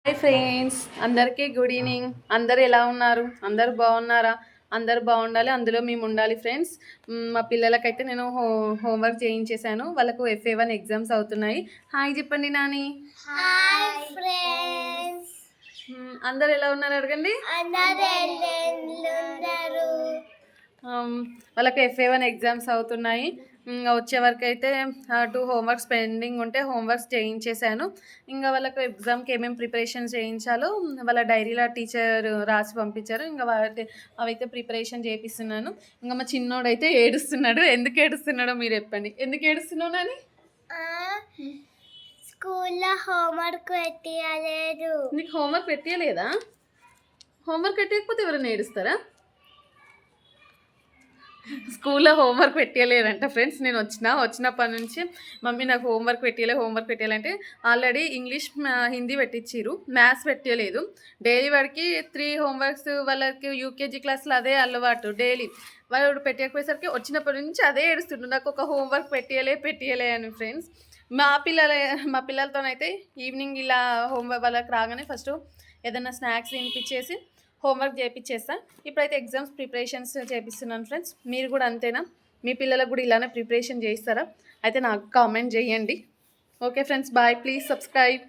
Hi friends, అందరికీ good evening. అందరు ఎలా ఉన్నారు? అందరు బాగున్నారా? అందరు బాగుండాలి, అందులో మేము ఉండాలి ఫ్రెండ్స్. మా పిల్లలకైతే నేను హోంవర్క్ చేయించేశాను. వాళ్ళకు FA1 ఎగ్జామ్స్ అవుతున్నాయి. హాయ్ చెప్పండి నాని. Hi friends. అందరు ఎలా ఉన్నారు అడగండి. వాళ్ళకి FA1 ఎగ్జామ్స్ అవుతున్నాయి. వచ్చే వరకు అయితే 2 హోంవర్క్స్ పెండింగ్ ఉంటే హోంవర్క్స్ చేయించేశాను. ఇంకా వాళ్ళకు ఎగ్జామ్కి ఏమేమి ప్రిపరేషన్ చేయించాలో వాళ్ళ డైరీలో టీచర్ రాసి పంపించారు. ఇంకా అవైతే ప్రిపరేషన్ చేపిస్తున్నాను. ఇంకా మా చిన్నోడైతే ఏడుస్తున్నాడు. ఎందుకు ఏడుస్తున్నాడో మీరు చెప్పండి. ఎందుకు ఏడుస్తున్నావు నాని? స్కూల్లో హోంవర్క్ పెట్టియలేదు. నీకు హోంవర్క్ పెట్టియలేదా? హోంవర్క్ పెట్టకపోతే ఎవరైనా ఏడుస్తారా? స్కూల్లో హోంవర్క్ పెట్టలేదంట ఫ్రెండ్స్. నేను వచ్చినప్పటి నుంచి మమ్మీ నాకు హోంవర్క్ పెట్టాలంటే ఆల్రెడీ ఇంగ్లీష్ హిందీ పెట్టించారు, మ్యాథ్స్ పెట్టలేదు. డైలీ వాడికి 3 హోంవర్క్స్. వాళ్ళకి యూకేజీ క్లాస్లో అదే అలవాటు. డైలీ వాడు పెట్టకపోయేసరికి వచ్చినప్పటి నుంచి అదే ఏడుస్తుంటు, నాకు ఒక హోంవర్క్ పెట్టియలే అని ఫ్రెండ్స్. మా పిల్లలతోనైతే ఈవినింగ్ ఇలా హోంవర్క్ వాళ్ళకి రాగానే ఫస్ట్ ఏదైనా స్నాక్స్ తినిపించేసి హోంవర్క్ చేయించేస్తా. ఇప్పుడైతే ఎగ్జామ్స్ ప్రిపరేషన్స్ చేపిస్తున్నాను ఫ్రెండ్స్. మీరు కూడా అంతేనా? మీ పిల్లలకు కూడా ఇలానే ప్రిపరేషన్ చేయిస్తారా? అయితే నాకు కామెంట్ చేయండి. Okay friends, bye. Please subscribe.